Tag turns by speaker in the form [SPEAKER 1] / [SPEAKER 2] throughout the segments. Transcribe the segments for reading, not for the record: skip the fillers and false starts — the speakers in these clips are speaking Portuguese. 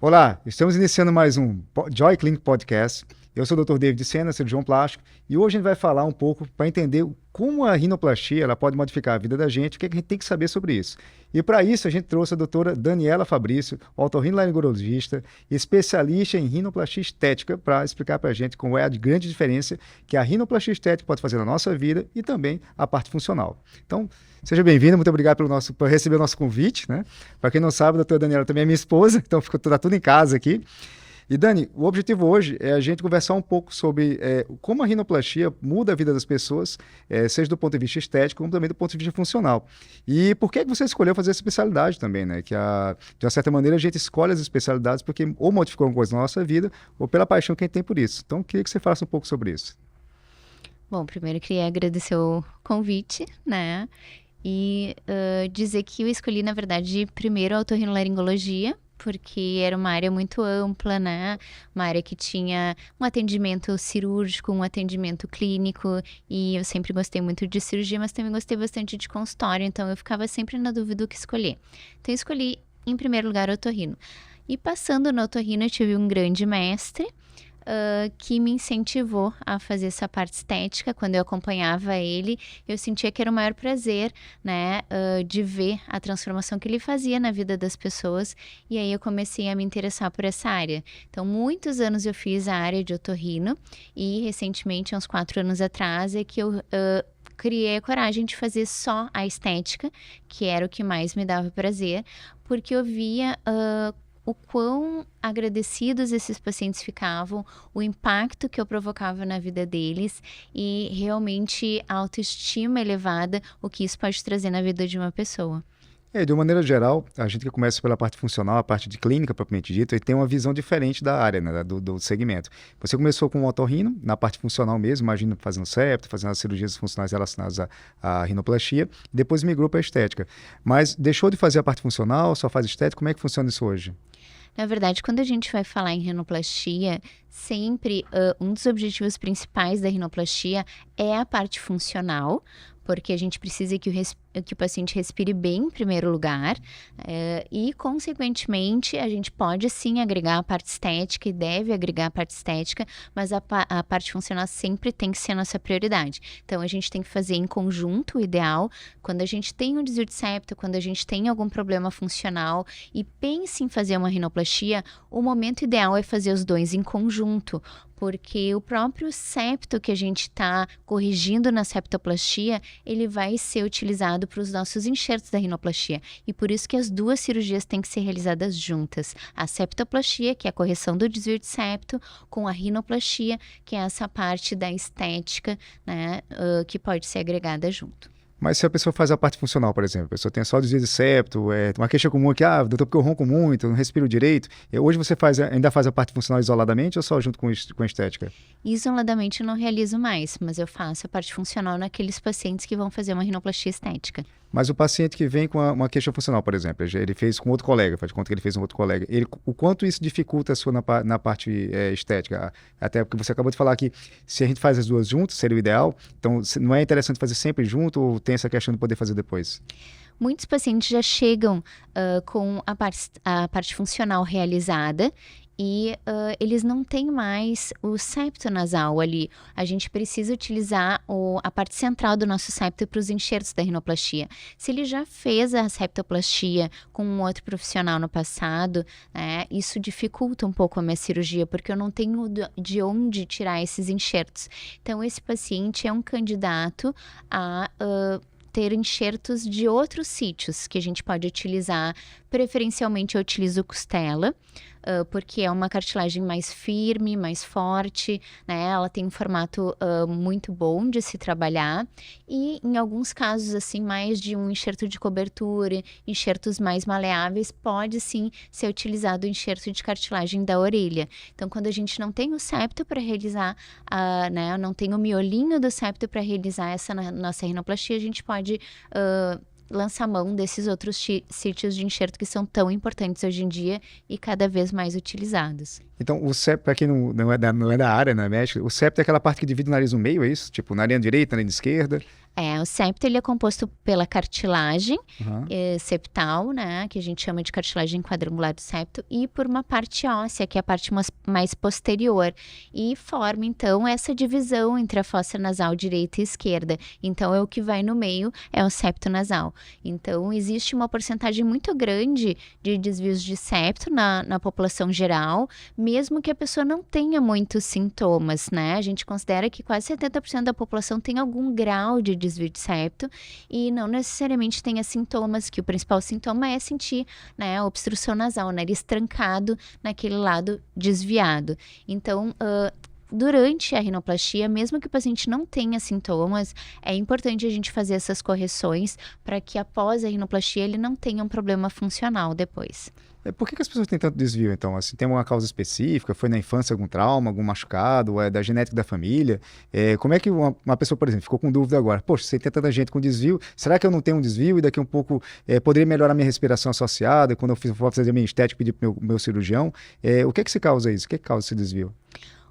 [SPEAKER 1] Olá, estamos iniciando mais um Joy Clinic Podcast. Eu sou o Dr. David Sena, cirurgião plástico, e hoje a gente vai falar um pouco para entender como a rinoplastia ela pode modificar a vida da gente, o que a gente tem que saber sobre isso. E para isso a gente trouxe a doutora Daniela Fabrício, otorrinolaringologista, especialista em rinoplastia estética, para explicar para a gente como é a grande diferença que a rinoplastia estética pode fazer na nossa vida e também a parte funcional. Então, seja bem-vinda, muito obrigado por receber o nosso convite, né? Para quem não sabe, a doutora Daniela também é minha esposa, então tá tudo em casa aqui. E Dani, o objetivo hoje é a gente conversar um pouco sobre como a rinoplastia muda a vida das pessoas, seja do ponto de vista estético, como também do ponto de vista funcional. E por que você escolheu fazer essa especialidade também, né? De uma certa maneira, a gente escolhe as especialidades porque ou modificou alguma coisa na nossa vida, ou pela paixão que a gente tem por isso. Então, eu queria que você falasse um pouco sobre isso.
[SPEAKER 2] Bom, primeiro eu queria agradecer o convite, né? E dizer que eu escolhi, na verdade, primeiro a otorrinolaringologia, porque era uma área muito ampla, né? Uma área que tinha um atendimento cirúrgico, um atendimento clínico, e eu sempre gostei muito de cirurgia, mas também gostei bastante de consultório, então eu ficava sempre na dúvida do que escolher. Então eu escolhi, em primeiro lugar, o otorrino. E passando no otorrino, eu tive um grande mestre, que me incentivou a fazer essa parte estética. Quando eu acompanhava ele, eu sentia que era o maior prazer, né, de ver a transformação que ele fazia na vida das pessoas, e aí eu comecei a me interessar por essa área. Então, muitos anos eu fiz a área de otorrino, e recentemente, uns 4 anos atrás, é que eu criei a coragem de fazer só a estética, que era o que mais me dava prazer, porque eu via o quão agradecidos esses pacientes ficavam, o impacto que eu provocava na vida deles e realmente a autoestima elevada, o que isso pode trazer na vida de uma pessoa.
[SPEAKER 1] De uma maneira geral, a gente que começa pela parte funcional, a parte de clínica propriamente dita, e tem uma visão diferente da área, né, do segmento. Você começou com o otorrino, na parte funcional mesmo, imagina fazendo septo, fazendo as cirurgias funcionais relacionadas à rinoplastia, depois migrou para a estética. Mas deixou de fazer a parte funcional, só faz estética, como é que funciona isso hoje?
[SPEAKER 2] Na verdade, quando a gente vai falar em rinoplastia, sempre um dos objetivos principais da rinoplastia é a parte funcional, porque a gente precisa que o paciente respire bem em primeiro lugar, e, consequentemente, a gente pode sim agregar a parte estética e deve agregar a parte estética, mas a parte funcional sempre tem que ser a nossa prioridade. Então, a gente tem que fazer em conjunto, o ideal, quando a gente tem um desvio de septo, quando a gente tem algum problema funcional e pensa em fazer uma rinoplastia, o momento ideal é fazer os dois em conjunto, porque o próprio septo que a gente está corrigindo na septoplastia, ele vai ser utilizado para os nossos enxertos da rinoplastia. E por isso que as duas cirurgias têm que ser realizadas juntas. A septoplastia, que é a correção do desvio de septo, com a rinoplastia, que é essa parte da estética, né, que pode ser agregada junto.
[SPEAKER 1] Mas se a pessoa faz a parte funcional, por exemplo, a pessoa tem só desvio de septo, uma queixa comum aqui, doutor, porque eu ronco muito, eu não respiro direito. Hoje você ainda faz a parte funcional isoladamente ou só junto com a estética?
[SPEAKER 2] Isoladamente eu não realizo mais, mas eu faço a parte funcional naqueles pacientes que vão fazer uma rinoplastia estética.
[SPEAKER 1] Mas o paciente que vem com uma queixa funcional, por exemplo, ele fez com outro colega, faz de conta que ele fez com outro colega, o quanto isso dificulta a sua na parte estética? Até porque você acabou de falar que se a gente faz as duas juntas, seria o ideal, então não é interessante fazer sempre junto ou tem essa questão de poder fazer depois?
[SPEAKER 2] Muitos pacientes já chegam com a parte funcional realizada e eles não têm mais o septo nasal ali. A gente precisa utilizar a parte central do nosso septo para os enxertos da rinoplastia. Se ele já fez a septoplastia com um outro profissional no passado, isso dificulta um pouco a minha cirurgia, porque eu não tenho de onde tirar esses enxertos. Então, esse paciente é um candidato a ter enxertos de outros sítios que a gente pode utilizar. Preferencialmente eu utilizo costela, porque é uma cartilagem mais firme, mais forte, né? Ela tem um formato muito bom de se trabalhar e em alguns casos assim mais de um enxerto de cobertura, enxertos mais maleáveis, pode sim ser utilizado o enxerto de cartilagem da orelha. Então quando a gente não tem o septo para realizar, né, não tem o miolinho do septo para realizar essa nossa rinoplastia, a gente pode lançar mão desses outros sítios de enxerto que são tão importantes hoje em dia e cada vez mais utilizados.
[SPEAKER 1] Então, o septo, para quem não é da área, não é médico, o septo é aquela parte que divide o nariz no meio, é isso? Tipo, narina direita, narina esquerda?
[SPEAKER 2] O septo ele é composto pela cartilagem
[SPEAKER 1] Aham.
[SPEAKER 2] septal, né, que a gente chama de cartilagem quadrangular do septo, e por uma parte óssea, que é a parte mais posterior, e forma, então, essa divisão entre a fossa nasal direita e esquerda. Então, o que vai no meio é o septo nasal. Então, existe uma porcentagem muito grande de desvios de septo na população geral, mesmo que a pessoa não tenha muitos sintomas, né? A gente considera que quase 70% da população tem algum grau de desvio de septo e não necessariamente tenha sintomas, que o principal sintoma é sentir, né, a obstrução nasal, o nariz trancado naquele lado desviado. Então, durante a rinoplastia, mesmo que o paciente não tenha sintomas, é importante a gente fazer essas correções para que após a rinoplastia ele não tenha um problema funcional depois.
[SPEAKER 1] Por que as pessoas têm tanto desvio, então? Assim, tem uma causa específica? Foi na infância algum trauma, algum machucado? É da genética da família? Como é que uma pessoa, por exemplo, ficou com dúvida agora? Poxa, você tem tanta gente com desvio, será que eu não tenho um desvio e daqui a um pouco poderia melhorar minha respiração associada? Quando eu for fazer minha estética, pedir para o meu cirurgião. O que é que se causa isso? O que é que causa esse desvio?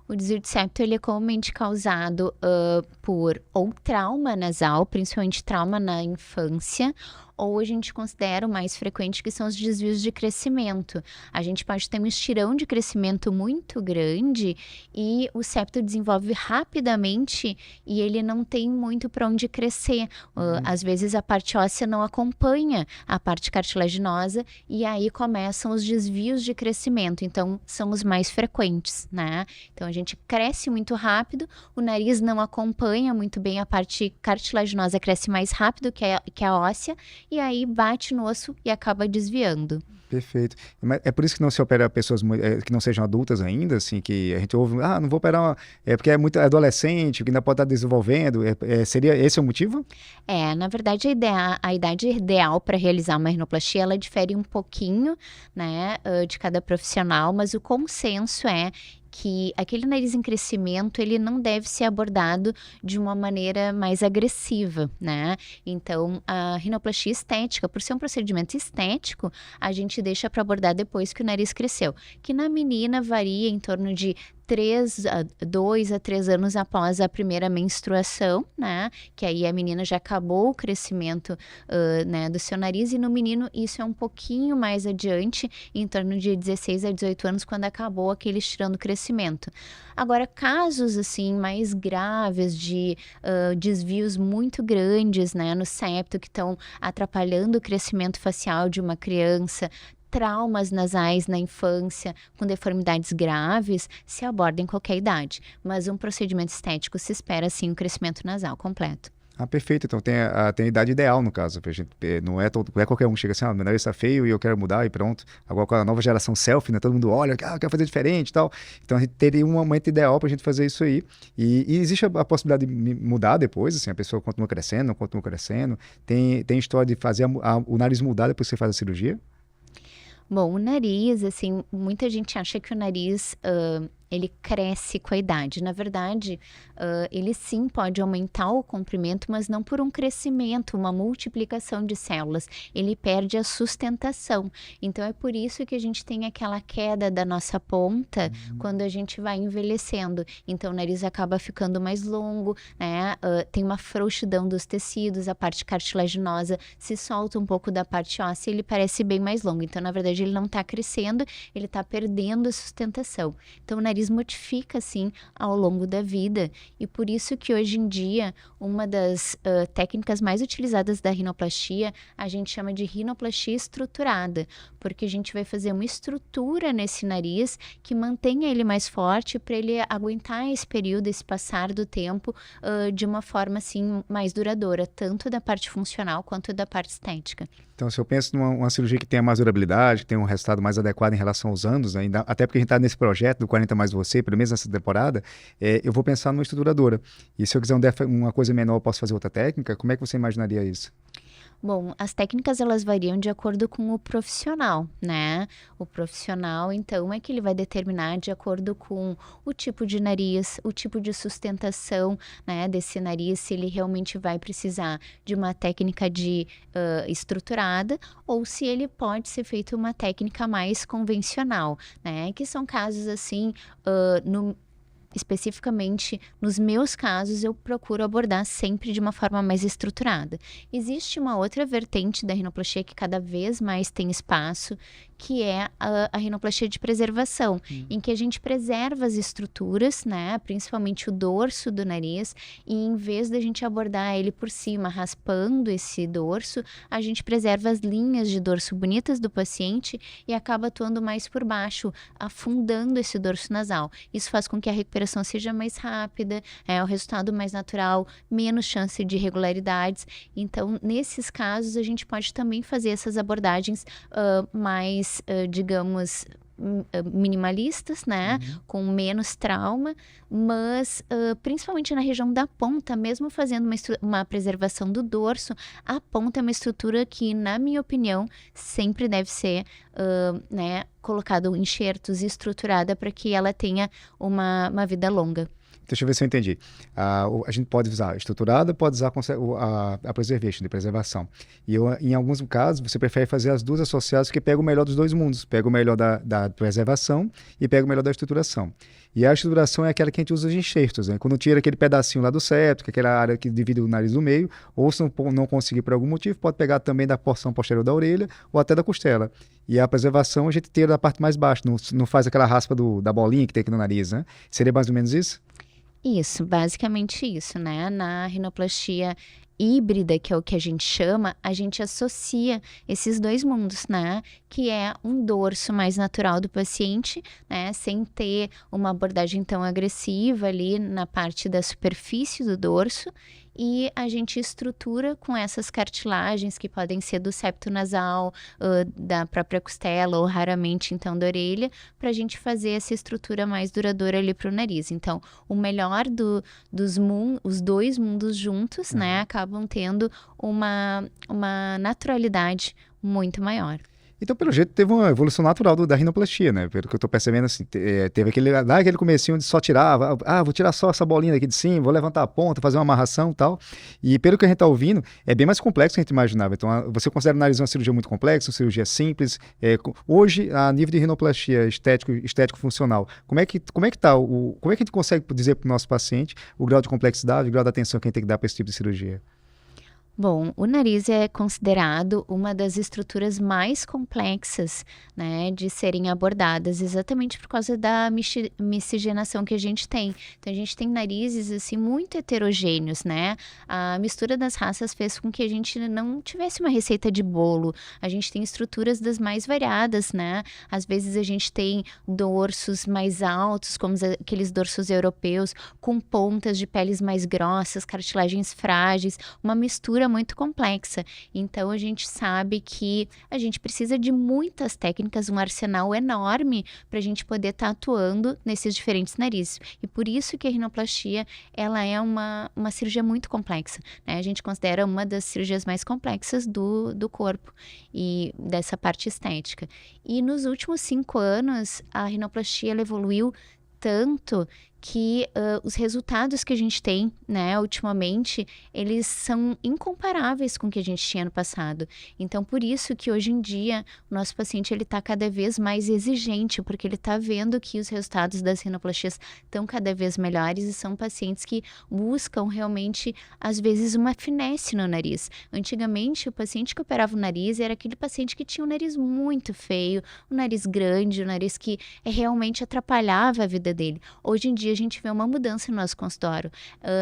[SPEAKER 2] O desvio de septo ele é comumente causado por ou trauma nasal, principalmente trauma na infância, ou a gente considera o mais frequente que são os desvios de crescimento. A gente pode ter um estirão de crescimento muito grande e o septo desenvolve rapidamente e ele não tem muito para onde crescer. Às vezes a parte óssea não acompanha a parte cartilaginosa e aí começam os desvios de crescimento. Então, são os mais frequentes, né? Então, a gente cresce muito rápido, o nariz não acompanha muito bem a parte cartilaginosa, cresce mais rápido que a óssea, e aí bate no osso e acaba desviando.
[SPEAKER 1] Perfeito. Mas é por isso que não se opera pessoas que não sejam adultas ainda, assim, que a gente ouve, não vou operar, porque é muito adolescente, que ainda pode estar desenvolvendo, seria esse o motivo?
[SPEAKER 2] Na verdade, a idade ideal para realizar uma rinoplastia, ela difere um pouquinho, né, de cada profissional, mas o consenso é que aquele nariz em crescimento, ele não deve ser abordado de uma maneira mais agressiva, né? Então, a rinoplastia estética, por ser um procedimento estético, a gente deixa para abordar depois que o nariz cresceu, que na menina varia em torno de 2 a 3 anos após a primeira menstruação, né? Que aí a menina já acabou o crescimento, né, do seu nariz, e no menino isso é um pouquinho mais adiante, em torno de 16 a 18 anos, quando acabou aquele estirão do crescimento. Agora, casos assim mais graves de desvios muito grandes, né, no septo, que estão atrapalhando o crescimento facial de uma criança, traumas nasais na infância com deformidades graves, se aborda em qualquer idade, mas um procedimento estético se espera sim um crescimento nasal completo.
[SPEAKER 1] Perfeito. Então tem a idade ideal no caso. Pra gente, não é qualquer um que chega assim, meu nariz está feio e eu quero mudar e pronto. Agora com a nova geração selfie, né, todo mundo olha, quer fazer diferente e tal. Então a gente teria um momento ideal para a gente fazer isso aí. E existe a possibilidade de mudar depois, assim, a pessoa continua crescendo, não continua crescendo. Tem história de fazer o nariz mudar depois que você faz a cirurgia?
[SPEAKER 2] Bom, o nariz, assim, muita gente acha que o nariz, ele cresce com a idade. Na verdade, ele sim pode aumentar o comprimento, mas não por um crescimento, uma multiplicação de células. Ele perde a sustentação. Então, é por isso que a gente tem aquela queda da nossa ponta quando a gente vai envelhecendo. Então, o nariz acaba ficando mais longo, né? Tem uma frouxidão dos tecidos, a parte cartilaginosa se solta um pouco da parte óssea e ele parece bem mais longo. Então, na verdade, ele não está crescendo, ele está perdendo a sustentação. Então, o nariz modifica, assim, ao longo da vida. E por isso que hoje em dia, uma das técnicas mais utilizadas da rinoplastia, a gente chama de rinoplastia estruturada, porque a gente vai fazer uma estrutura nesse nariz que mantenha ele mais forte para ele aguentar esse período, esse passar do tempo de uma forma, assim, mais duradoura, tanto da parte funcional quanto da parte estética.
[SPEAKER 1] Então, se eu penso numa cirurgia que tenha mais durabilidade, que tenha um resultado mais adequado em relação aos anos, ainda, até porque a gente está nesse projeto do 40 mais você, pelo menos nessa temporada, eu vou pensar numa estruturadora. E se eu quiser uma coisa menor, eu posso fazer outra técnica? Como é que você imaginaria isso?
[SPEAKER 2] Bom, as técnicas elas variam de acordo com o profissional, né? O profissional, então, é que ele vai determinar de acordo com o tipo de nariz, o tipo de sustentação, né, desse nariz, se ele realmente vai precisar de uma técnica estruturada ou se ele pode ser feito uma técnica mais convencional, né? Que são casos assim, especificamente nos meus casos, eu procuro abordar sempre de uma forma mais estruturada. Existe uma outra vertente da rinoplastia que cada vez mais tem espaço, que é a rinoplastia de preservação, em que a gente preserva as estruturas, né, principalmente o dorso do nariz, e em vez da gente abordar ele por cima, raspando esse dorso, a gente preserva as linhas de dorso bonitas do paciente e acaba atuando mais por baixo, afundando esse dorso nasal. Isso faz com que a recuperação seja mais rápida, o resultado mais natural, menos chance de irregularidades. Então, nesses casos, a gente pode também fazer essas abordagens mais, digamos, minimalistas, né, com menos trauma, mas principalmente na região da ponta, mesmo fazendo uma preservação do dorso, a ponta é uma estrutura que, na minha opinião, sempre deve ser, né, colocado enxertos e estruturada para que ela tenha uma vida longa.
[SPEAKER 1] Deixa eu ver se eu entendi. A gente pode usar estruturada, pode usar a preservation, de preservação. E em alguns casos, você prefere fazer as duas associadas, porque pega o melhor dos dois mundos. Pega o melhor da preservação e pega o melhor da estruturação. E a estruturação é aquela que a gente usa os enxertos, né? Quando tira aquele pedacinho lá do septo, que é aquela área que divide o nariz do meio, ou se não conseguir por algum motivo, pode pegar também da porção posterior da orelha ou até da costela. E a preservação a gente tira da parte mais baixa, não faz aquela raspa da bolinha que tem aqui no nariz, né? Seria mais ou menos isso?
[SPEAKER 2] Isso, basicamente isso, né? Na rinoplastia híbrida, que é o que a gente chama, a gente associa esses dois mundos, né? Que é um dorso mais natural do paciente, né? Sem ter uma abordagem tão agressiva ali na parte da superfície do dorso. E a gente estrutura com essas cartilagens que podem ser do septo nasal, da própria costela ou raramente então da orelha, para a gente fazer essa estrutura mais duradoura ali para o nariz. Então, o melhor os dois mundos juntos, né, acabam tendo uma naturalidade muito maior.
[SPEAKER 1] Então, pelo jeito, teve uma evolução natural da rinoplastia, né? Pelo que eu tô percebendo, assim, teve aquele comecinho de só tirar, vou tirar só essa bolinha daqui de cima, vou levantar a ponta, fazer uma amarração e tal. E pelo que a gente tá ouvindo, é bem mais complexo do que a gente imaginava. Então, você considera o nariz uma cirurgia muito complexa, uma cirurgia simples? Hoje, a nível de rinoplastia estético-funcional, como é que tá como é que a gente consegue dizer para o nosso paciente o grau de complexidade, o grau de atenção que a gente tem que dar para esse tipo de cirurgia?
[SPEAKER 2] Bom, o nariz é considerado uma das estruturas mais complexas, né, de serem abordadas, exatamente por causa da miscigenação que a gente tem. Então, a gente tem narizes, assim, muito heterogêneos, né? A mistura das raças fez com que a gente não tivesse uma receita de bolo. A gente tem estruturas das mais variadas, né? Às vezes, a gente tem dorsos mais altos, como aqueles dorsos europeus, com pontas de peles mais grossas, cartilagens frágeis, uma mistura muito complexa. Então, a gente sabe que a gente precisa de muitas técnicas, um arsenal enorme para a gente poder estar atuando nesses diferentes narizes. E por isso que a rinoplastia, ela é uma cirurgia muito complexa, né? A gente considera uma das cirurgias mais complexas do corpo e dessa parte estética. E nos últimos 5 anos, a rinoplastia ela evoluiu tanto que os resultados que a gente tem, né, ultimamente, eles são incomparáveis com o que a gente tinha no passado. Então, por isso que hoje em dia, o nosso paciente ele está cada vez mais exigente, porque ele está vendo que os resultados das rinoplastias estão cada vez melhores e são pacientes que buscam realmente, às vezes, uma finesse no nariz. Antigamente, o paciente que operava o nariz era aquele paciente que tinha um nariz muito feio, um nariz grande, um nariz que realmente atrapalhava a vida dele. Hoje em dia, a gente vê uma mudança no nosso consultório.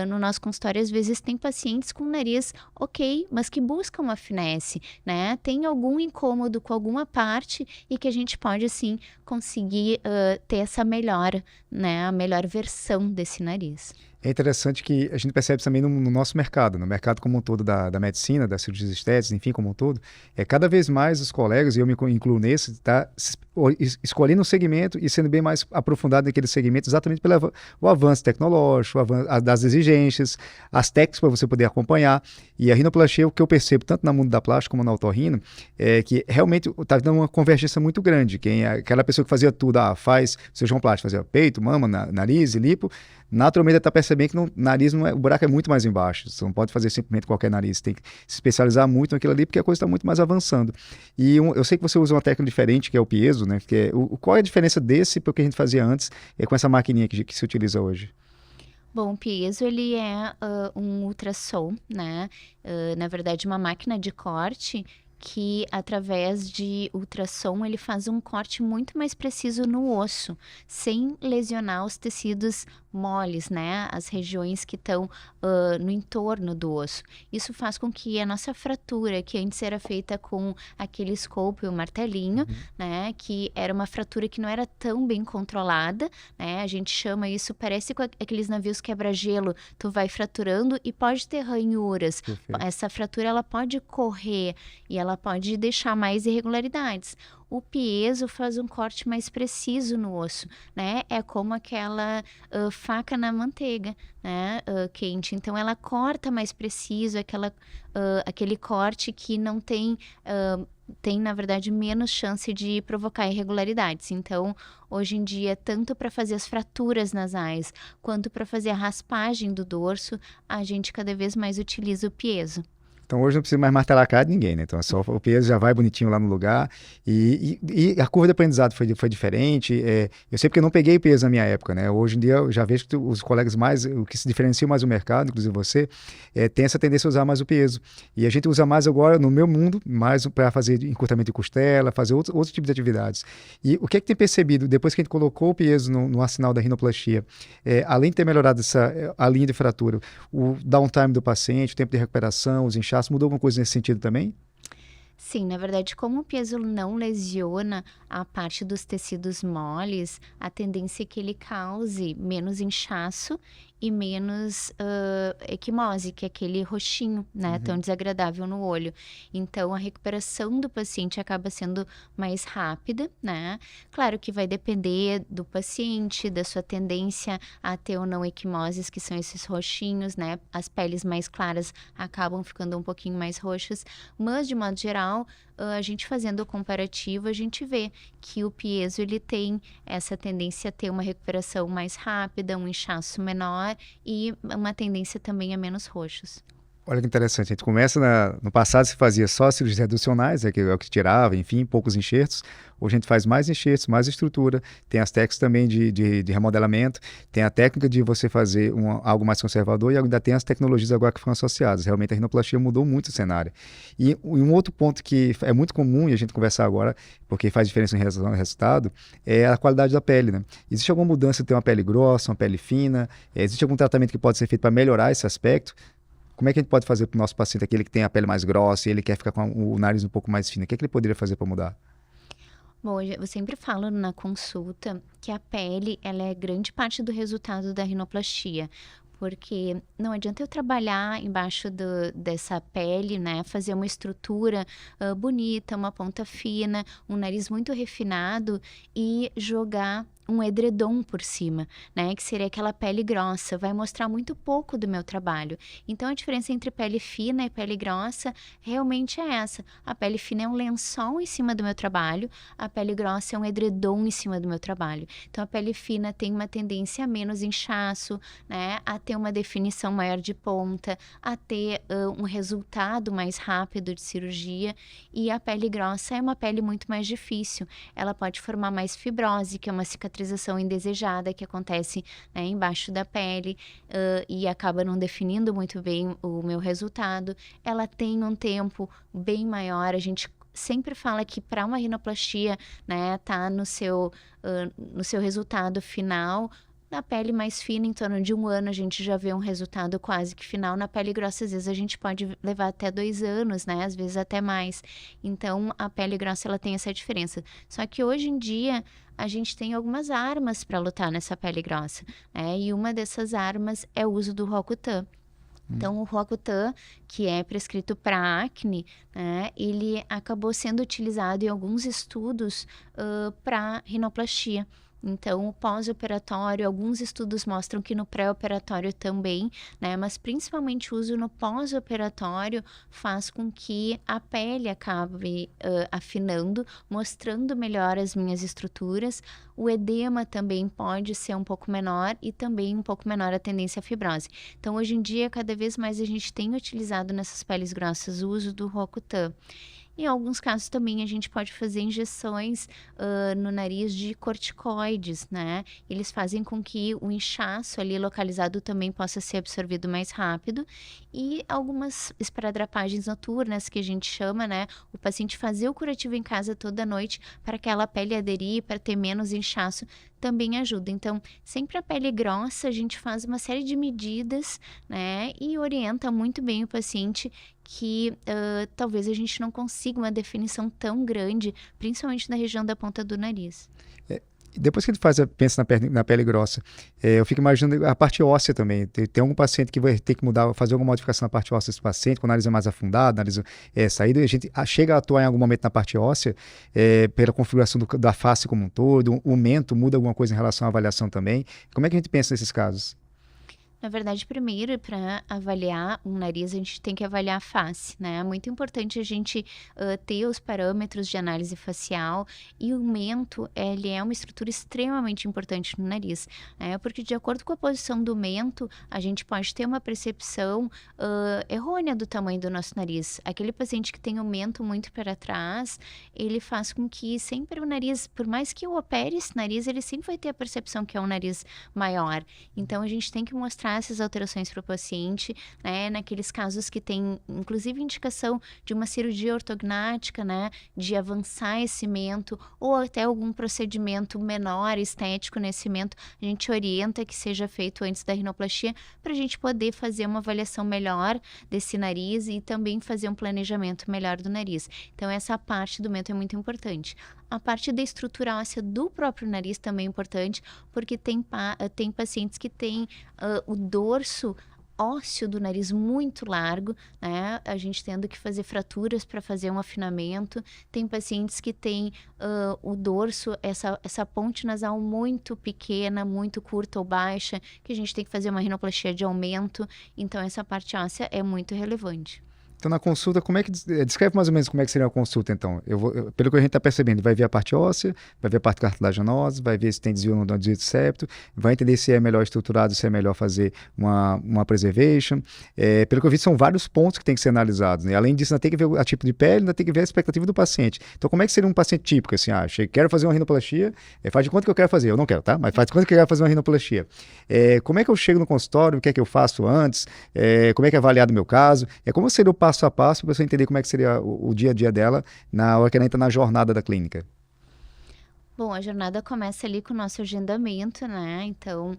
[SPEAKER 2] No nosso consultório, às vezes, tem pacientes com nariz ok, mas que buscam uma finesse, né? Tem algum incômodo com alguma parte e que a gente pode, assim, conseguir ter essa melhora, né? A melhor versão desse nariz.
[SPEAKER 1] É interessante que a gente percebe também no nosso mercado, no mercado como um todo da medicina, das cirurgias estéticas, enfim, como um todo, cada vez mais os colegas, e eu me incluo nesse, tá escolhendo um segmento e sendo bem mais aprofundado naquele segmento, exatamente pelo avanço tecnológico, das exigências, as técnicas para você poder acompanhar. E a rinoplastia, o que eu percebo, tanto no mundo da plástica como na otorrino, é que realmente está dando uma convergência muito grande. Aquela pessoa que fazia tudo, faz cirurgião plástico, fazia peito, mama, nariz e lipo, naturalmente está percebendo que no nariz o buraco é muito mais embaixo. Você não pode fazer simplesmente qualquer nariz, você tem que se especializar muito naquilo ali, porque a coisa está muito mais avançando. E eu sei que você usa uma técnica diferente, que é o piezo, né? Que é, qual é a diferença desse para o que a gente fazia antes com essa maquininha que se utiliza hoje?
[SPEAKER 2] Bom, o piezo, ele é um ultrassom, né? Na verdade, uma máquina de corte que, através de ultrassom, ele faz um corte muito mais preciso no osso, sem lesionar os tecidos moles, né? As regiões que estão no entorno do osso. Isso faz com que a nossa fratura, que antes era feita com aquele escopo e o martelinho, né? Que era uma fratura que não era tão bem controlada, né? A gente chama isso, parece com aqueles navios quebra-gelo, tu vai fraturando e pode ter ranhuras.
[SPEAKER 1] Perfeito.
[SPEAKER 2] Essa fratura, ela pode correr e ela pode deixar mais irregularidades. O piezo faz um corte mais preciso no osso, né? É como aquela faca na manteiga, né? Quente. Então, ela corta mais preciso, aquele corte que não tem... tem, na verdade, menos chance de provocar irregularidades. Então, hoje em dia, tanto para fazer as fraturas nasais, quanto para fazer a raspagem do dorso, a gente cada vez mais utiliza o piezo.
[SPEAKER 1] Então hoje não precisa mais martelar a cara de ninguém, né? Então é só o peso já vai bonitinho lá no lugar. E a curva de aprendizado foi diferente. Eu sei porque eu não peguei peso na minha época, né? Hoje em dia eu já vejo que os colegas mais, o que se diferencia mais o mercado, inclusive você, tem essa tendência a usar mais o peso. E a gente usa mais agora, no meu mundo, mais para fazer encurtamento de costela, fazer outros tipos de atividades. E o que é que tem percebido, depois que a gente colocou o peso no arsenal da rinoplastia, além de ter melhorado a linha de fratura, o downtime do paciente, o tempo de recuperação, os inchaços, mudou alguma coisa nesse sentido também?
[SPEAKER 2] Sim, na verdade, como o piezo não lesiona a parte dos tecidos moles, a tendência é que ele cause menos inchaço e menos equimose, que é aquele roxinho, né, tão desagradável no olho. Então, a recuperação do paciente acaba sendo mais rápida, né? Claro que vai depender do paciente, da sua tendência a ter ou não equimoses, que são esses roxinhos, né? As peles mais claras acabam ficando um pouquinho mais roxas, mas, de modo geral, a gente fazendo o comparativo, a gente vê que o piezo, ele tem essa tendência a ter uma recuperação mais rápida, um inchaço menor e uma tendência também a menos roxos.
[SPEAKER 1] Olha que interessante, a gente começa no passado se fazia só cirurgias reducionais, que é o que se tirava, enfim, poucos enxertos. Hoje a gente faz mais enxertos, mais estrutura, tem as técnicas também de remodelamento, tem a técnica de você fazer algo mais conservador e ainda tem as tecnologias agora que foram associadas. Realmente a rinoplastia mudou muito o cenário. E um outro ponto que é muito comum e a gente conversar agora, porque faz diferença em relação ao resultado, é a qualidade da pele, né? Existe alguma mudança de ter uma pele grossa, uma pele fina? Existe algum tratamento que pode ser feito para melhorar esse aspecto? Como é que a gente pode fazer para o nosso paciente, aquele que tem a pele mais grossa e ele quer ficar com o nariz um pouco mais fino? O que é que ele poderia fazer para mudar?
[SPEAKER 2] Bom, eu sempre falo na consulta que a pele, ela é grande parte do resultado da rinoplastia, porque não adianta eu trabalhar embaixo dessa pele, né, fazer uma estrutura bonita, uma ponta fina, um nariz muito refinado e jogar um edredom por cima, né, que seria aquela pele grossa, vai mostrar muito pouco do meu trabalho. Então, a diferença entre pele fina e pele grossa realmente é essa. A pele fina é um lençol em cima do meu trabalho, a pele grossa é um edredom em cima do meu trabalho. Então, a pele fina tem uma tendência a menos inchaço, né, a ter uma definição maior de ponta, a ter um resultado mais rápido de cirurgia, e a pele grossa é uma pele muito mais difícil. Ela pode formar mais fibrose, que é uma cicatrização indesejada que acontece, né, embaixo da pele e acaba não definindo muito bem o meu resultado. Ela tem um tempo bem maior, a gente sempre fala que para uma rinoplastia, né, tá no seu resultado final. Na pele mais fina, em torno de 1 ano, a gente já vê um resultado quase que final. Na pele grossa, às vezes, a gente pode levar até 2 anos, né? Às vezes até mais. Então, a pele grossa, ela tem essa diferença. Só que hoje em dia, a gente tem algumas armas para lutar nessa pele grossa, né? E uma dessas armas é o uso do Roacutan. Então, o Roacutan, que é prescrito para acne, né, ele acabou sendo utilizado em alguns estudos para rinoplastia. Então, o pós-operatório, alguns estudos mostram que no pré-operatório também, né? Mas principalmente o uso no pós-operatório faz com que a pele acabe afinando, mostrando melhor as minhas estruturas. O edema também pode ser um pouco menor e também um pouco menor a tendência à fibrose. Então, hoje em dia, cada vez mais a gente tem utilizado nessas peles grossas o uso do Roacutan. Em alguns casos também a gente pode fazer injeções no nariz de corticoides, né? Eles fazem com que o inchaço ali localizado também possa ser absorvido mais rápido. E algumas esparadrapagens noturnas, que a gente chama, né? O paciente fazer o curativo em casa toda noite para aquela pele aderir, para ter menos inchaço, também ajuda. Então, sempre a pele grossa, a gente faz uma série de medidas, né? E orienta muito bem o paciente que talvez a gente não consiga uma definição tão grande, principalmente na região da ponta do nariz.
[SPEAKER 1] Depois que ele pensa na pele grossa, eu fico imaginando a parte óssea também. Tem algum paciente que vai ter que mudar, fazer alguma modificação na parte óssea desse paciente, com o nariz é mais afundado, nariz saído, e a gente chega a atuar em algum momento na parte óssea, pela configuração da face como um todo, o mento muda alguma coisa em relação à avaliação também. Como é que a gente pensa nesses casos?
[SPEAKER 2] Na verdade, primeiro, para avaliar um nariz, a gente tem que avaliar a face, né? É muito importante a gente ter os parâmetros de análise facial, e o mento, ele é uma estrutura extremamente importante no nariz, né? Porque de acordo com a posição do mento, a gente pode ter uma percepção errônea do tamanho do nosso nariz. Aquele paciente que tem o mento muito para trás, ele faz com que sempre o nariz, por mais que eu opere esse nariz, ele sempre vai ter a percepção que é um nariz maior. Então, a gente tem que mostrar essas alterações para o paciente, né? Naqueles casos que tem, inclusive, indicação de uma cirurgia ortognática, né? De avançar esse mento, ou até algum procedimento menor, estético nesse mento, a gente orienta que seja feito antes da rinoplastia, para a gente poder fazer uma avaliação melhor desse nariz e também fazer um planejamento melhor do nariz. Então, essa parte do mento é muito importante. A parte da estrutura óssea do próprio nariz também é importante, porque tem pacientes que têm o dorso ósseo do nariz muito largo, né? A gente tendo que fazer fraturas para fazer um afinamento. Tem pacientes que têm o dorso, essa ponte nasal muito pequena, muito curta ou baixa, que a gente tem que fazer uma rinoplastia de aumento. Então, essa parte óssea é muito relevante.
[SPEAKER 1] Então, na consulta, descreve mais ou menos como é que seria a consulta, então. Pelo que a gente está percebendo, vai ver a parte óssea, vai ver a parte cartilaginosa, vai ver se tem desvio ou não desvio de septo, vai entender se é melhor estruturado, se é melhor fazer uma preservation. Pelo que eu vi, são vários pontos que tem que ser analisados, né? Além disso, ainda tem que ver o tipo de pele, ainda tem que ver a expectativa do paciente. Então, como é que seria um paciente típico? Assim, quero fazer uma rinoplastia, faz de conta que eu quero fazer. Eu não quero, tá? Mas faz de conta que eu quero fazer uma rinoplastia. Como é que eu chego no consultório? O que é que eu faço antes? Como é que é avaliado o meu caso? Como seria o passo a passo para você entender como é que seria o dia a dia dela na hora que ela entra na jornada da clínica?
[SPEAKER 2] Bom, a jornada começa ali com o nosso agendamento, né? Então,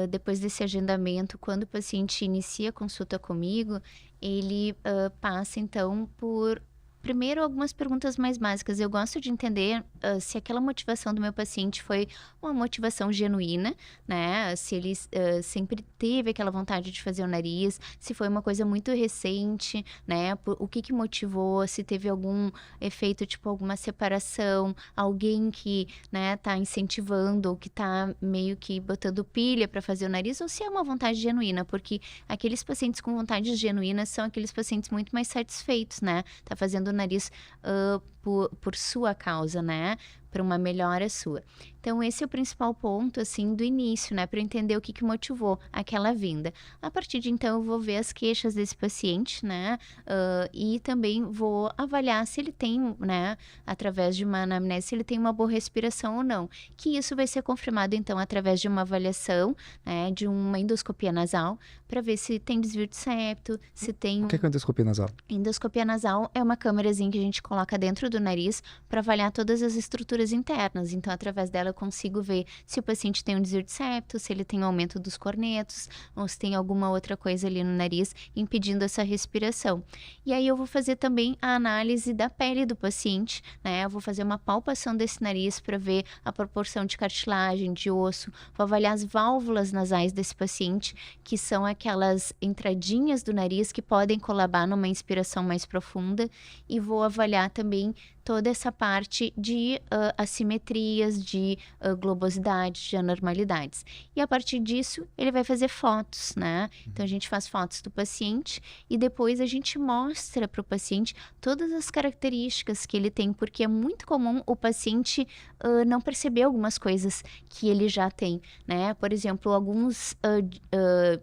[SPEAKER 2] depois desse agendamento, quando o paciente inicia a consulta comigo, ele passa, então, por primeiro algumas perguntas mais básicas. Eu gosto de entender se aquela motivação do meu paciente foi uma motivação genuína, né? Se ele sempre teve aquela vontade de fazer o nariz, se foi uma coisa muito recente, né? O que motivou, se teve algum efeito, tipo alguma separação, alguém que, né, tá incentivando ou que tá meio que botando pilha para fazer o nariz, ou se é uma vontade genuína, porque aqueles pacientes com vontades genuínas são aqueles pacientes muito mais satisfeitos, né? Tá fazendo o nariz por sua causa, né? Para uma melhora sua. Então, esse é o principal ponto, assim, do início, né? Para entender o que motivou aquela vinda. A partir de então, eu vou ver as queixas desse paciente, né? E também vou avaliar se ele tem, né? Através de uma anamnese, se ele tem uma boa respiração ou não. Que isso vai ser confirmado, então, através de uma avaliação, né? De uma endoscopia nasal, para ver se tem desvio de septo, se tem...
[SPEAKER 1] O que é endoscopia nasal?
[SPEAKER 2] Endoscopia nasal é uma câmerazinha que a gente coloca dentro do nariz para avaliar todas as estruturas internas. Então, através dela, eu consigo ver se o paciente tem um desvio de septo, se ele tem um aumento dos cornetos, ou se tem alguma outra coisa ali no nariz impedindo essa respiração. E aí, eu vou fazer também a análise da pele do paciente, né? Eu vou fazer uma palpação desse nariz para ver a proporção de cartilagem, de osso, vou avaliar as válvulas nasais desse paciente, que são aquelas entradinhas do nariz que podem colabar numa inspiração mais profunda, e vou avaliar também toda essa parte de assimetrias, de globosidades, de anormalidades. E a partir disso, ele vai fazer fotos, né? Então, a gente faz fotos do paciente e depois a gente mostra para o paciente todas as características que ele tem, porque é muito comum o paciente não perceber algumas coisas que ele já tem, né? Por exemplo, alguns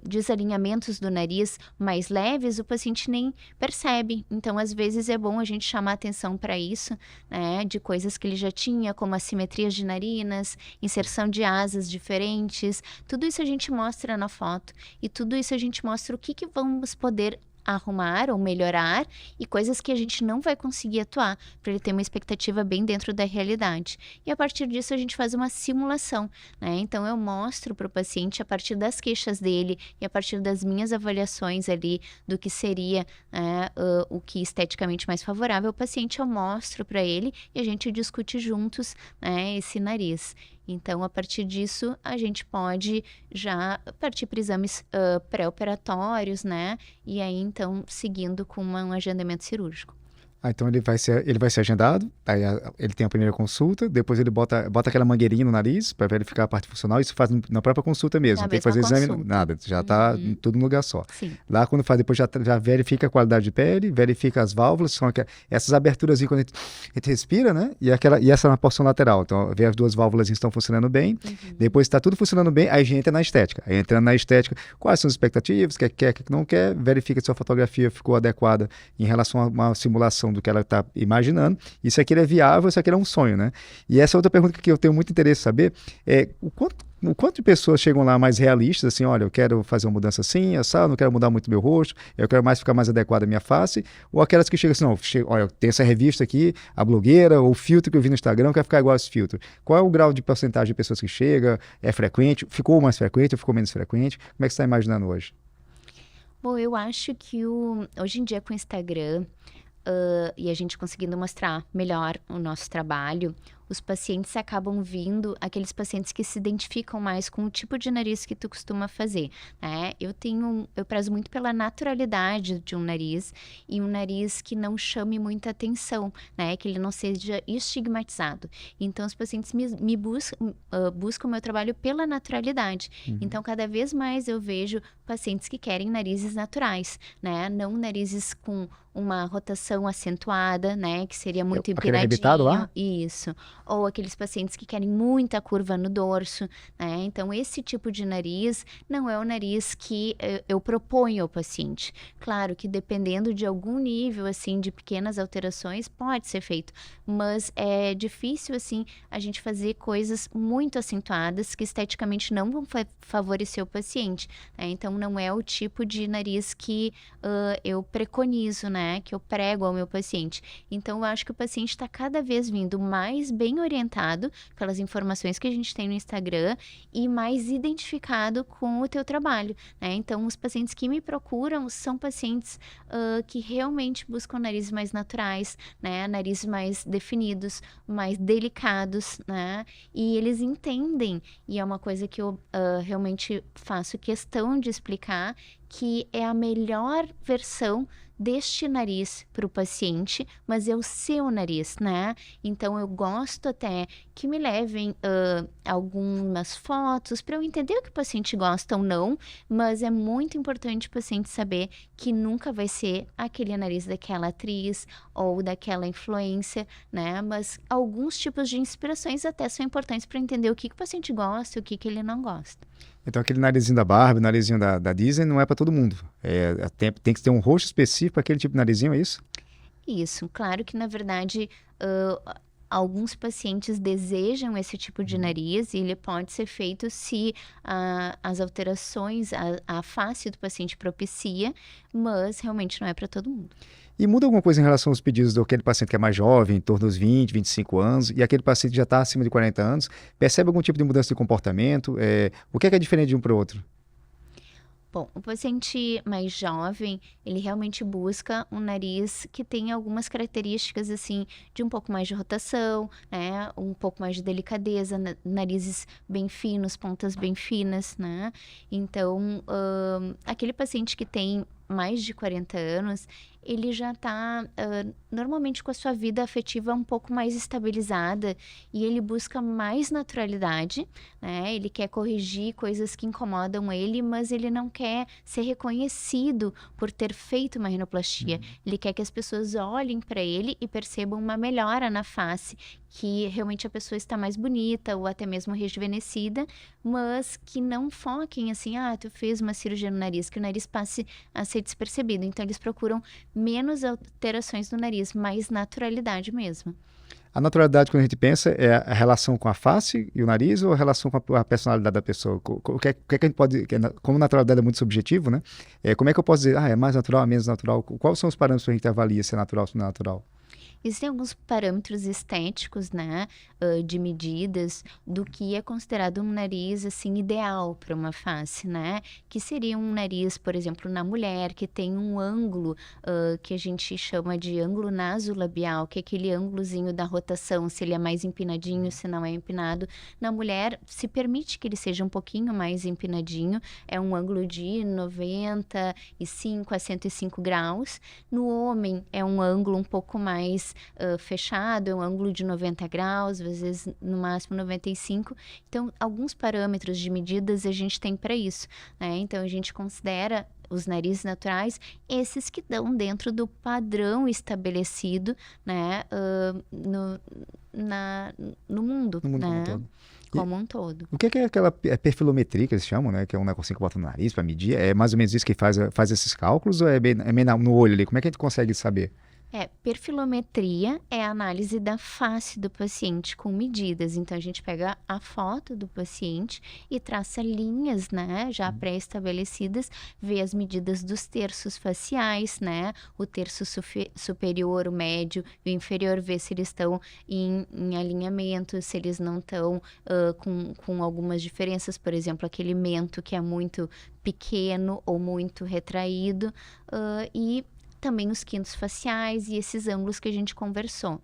[SPEAKER 2] desalinhamentos do nariz mais leves, o paciente nem percebe. Então, às vezes, é bom a gente chamar atenção para isso, né? De coisas que ele já tinha, como assimetrias de narinas, inserção de asas diferentes. Tudo isso a gente mostra na foto. E tudo isso a gente mostra o que vamos poder arrumar ou melhorar e coisas que a gente não vai conseguir atuar, para ele ter uma expectativa bem dentro da realidade. E a partir disso a gente faz uma simulação, né? Então eu mostro para o paciente a partir das queixas dele e a partir das minhas avaliações ali do que seria o que esteticamente mais favorável ao paciente, eu mostro para ele e a gente discute juntos, né, esse nariz. Então, a partir disso, a gente pode já partir para exames pré-operatórios, né? E aí, então, seguindo com um agendamento cirúrgico.
[SPEAKER 1] Então ele vai ser agendado, aí ele tem a primeira consulta, depois ele bota aquela mangueirinha no nariz para verificar a parte funcional, isso faz na própria consulta mesmo, não tem que fazer exame, nada, já está tudo no lugar só.
[SPEAKER 2] Sim.
[SPEAKER 1] Lá quando faz, depois já verifica a qualidade de pele, verifica as válvulas, são essas aberturas quando a gente respira, né? E essa na porção lateral, então vê as duas válvulas estão funcionando bem, depois está tudo funcionando bem, aí a gente entra na estética. Aí entrando na estética, quais são as expectativas, quer, não quer, verifica se a fotografia ficou adequada em relação a uma simulação do que ela está imaginando, e se aquilo é viável, se aquilo é um sonho, né? E essa outra pergunta que eu tenho muito interesse em saber é o quanto de pessoas chegam lá mais realistas, assim, olha, eu quero fazer uma mudança assim, eu não quero mudar muito meu rosto, eu quero ficar mais adequada a minha face, ou aquelas que chegam assim, não, olha, tem essa revista aqui, a blogueira, ou o filtro que eu vi no Instagram, eu quero ficar igual a esse filtro. Qual é o grau de porcentagem de pessoas que chega? É frequente? Ficou mais frequente ou ficou menos frequente? Como é que você está imaginando hoje?
[SPEAKER 2] Bom, eu acho que hoje em dia com o Instagram, e a gente conseguindo mostrar melhor o nosso trabalho, os pacientes acabam vindo, aqueles pacientes que se identificam mais com o tipo de nariz que tu costuma fazer, né? Eu prezo muito pela naturalidade de um nariz e um nariz que não chame muita atenção, né? Que ele não seja estigmatizado. Então, os pacientes me buscam o meu trabalho pela naturalidade. Então, cada vez mais eu vejo pacientes que querem narizes naturais, né? Não narizes com uma rotação acentuada, né? Que seria muito
[SPEAKER 1] aquele arrebitado lá?
[SPEAKER 2] Isso. Ou aqueles pacientes que querem muita curva no dorso, né? Então, esse tipo de nariz não é o nariz que eu proponho ao paciente. Claro que dependendo de algum nível, assim, de pequenas alterações, pode ser feito. Mas é difícil, assim, a gente fazer coisas muito acentuadas que esteticamente não vão favorecer o paciente, né? Então, não é o tipo de nariz que eu preconizo, né? Que eu prego ao meu paciente. Então, eu acho que o paciente está cada vez vindo mais bem orientado pelas informações que a gente tem no Instagram e mais identificado com o teu trabalho, né? Então, os pacientes que me procuram são pacientes que realmente buscam narizes mais naturais, né? Narizes mais definidos, mais delicados, né? E eles entendem, e é uma coisa que eu realmente faço questão de explicar, que é a melhor versão deste nariz para o paciente, mas é o seu nariz, né? Então, eu gosto até que me levem algumas fotos para eu entender o que o paciente gosta ou não, mas é muito importante o paciente saber que nunca vai ser aquele nariz daquela atriz ou daquela influência, né? Mas alguns tipos de inspirações até são importantes para entender o que o paciente gosta e o que ele não gosta.
[SPEAKER 1] Então, aquele narizinho da Barbie, narizinho da Disney, não é para todo mundo. Tem que ter um rosto específico para aquele tipo de narizinho, é isso?
[SPEAKER 2] Isso. Claro que, na verdade, alguns pacientes desejam esse tipo de nariz e ele pode ser feito se as alterações, a face do paciente propicia, mas realmente não é para todo mundo.
[SPEAKER 1] E muda alguma coisa em relação aos pedidos daquele paciente que é mais jovem, em torno dos 20, 25 anos, e aquele paciente que já está acima de 40 anos, percebe algum tipo de mudança de comportamento? O que é diferente de um para o outro?
[SPEAKER 2] Bom, o paciente mais jovem, ele realmente busca um nariz que tenha algumas características, assim, de um pouco mais de rotação, né? Um pouco mais de delicadeza, narizes bem finos, pontas bem finas, né? Então, aquele paciente que tem mais de 40 anos, ele já está normalmente com a sua vida afetiva um pouco mais estabilizada e ele busca mais naturalidade, né? Ele quer corrigir coisas que incomodam ele, mas ele não quer ser reconhecido por ter feito uma rinoplastia. Ele quer que as pessoas olhem para ele e percebam uma melhora na face, que realmente a pessoa está mais bonita ou até mesmo rejuvenescida, mas que não foquem assim, tu fez uma cirurgia no nariz, que o nariz passe a ser despercebido. Então eles procuram menos alterações no nariz, mais naturalidade mesmo.
[SPEAKER 1] A naturalidade, quando a gente pensa, é a relação com a face e o nariz ou a relação com a personalidade da pessoa? O que é que a gente pode... Como naturalidade é muito subjetivo, né? Como é que eu posso dizer, é mais natural, é menos natural? Quais são os parâmetros que a gente avalia se é natural ou se não é natural?
[SPEAKER 2] Existem alguns parâmetros estéticos, né, de medidas do que é considerado um nariz, assim, ideal para uma face, né? Que seria um nariz, por exemplo, na mulher, que tem um ângulo que a gente chama de ângulo nasolabial, que é aquele ângulozinho da rotação, se ele é mais empinadinho, se não é empinado. Na mulher, se permite que ele seja um pouquinho mais empinadinho, é um ângulo de 95 a 105 graus. No homem, é um ângulo um pouco mais fechado, é um ângulo de 90 graus, às vezes no máximo 95. Então, alguns parâmetros de medidas a gente tem para isso, né? Então, a gente considera os narizes naturais, esses que estão dentro do padrão estabelecido, né, no mundo,
[SPEAKER 1] No mundo como um
[SPEAKER 2] né?
[SPEAKER 1] todo.
[SPEAKER 2] Como um todo.
[SPEAKER 1] O que é aquela perfilometria que eles chamam, né? Que é um negocinho que bota no nariz para medir? É mais ou menos isso que faz esses cálculos ou é bem no olho ali? Como é que a gente consegue saber?
[SPEAKER 2] Perfilometria é a análise da face do paciente com medidas. Então, a gente pega a foto do paciente e traça linhas, né, já pré-estabelecidas, vê as medidas dos terços faciais, né, o terço superior, o médio e o inferior, vê se eles estão em alinhamento, se eles não estão com algumas diferenças, por exemplo, aquele mento que é muito pequeno ou muito retraído, e também os quintos faciais e esses ângulos que a gente conversou.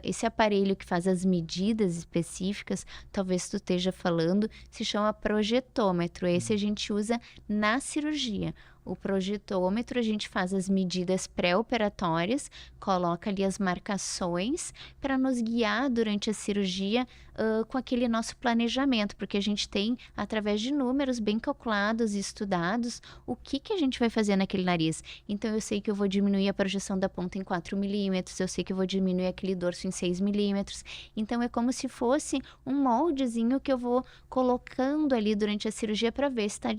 [SPEAKER 2] Esse aparelho que faz as medidas específicas, talvez tu esteja falando, se chama projetômetro. Esse a gente usa na cirurgia. O projetômetro, a gente faz as medidas pré-operatórias, coloca ali as marcações para nos guiar durante a cirurgia com aquele nosso planejamento, porque a gente tem, através de números bem calculados e estudados, o que a gente vai fazer naquele nariz. Então, eu sei que eu vou diminuir a projeção da ponta em 4 milímetros, eu sei que eu vou diminuir aquele dorso em 6 milímetros. Então, é como se fosse um moldezinho que eu vou colocando ali durante a cirurgia para ver se está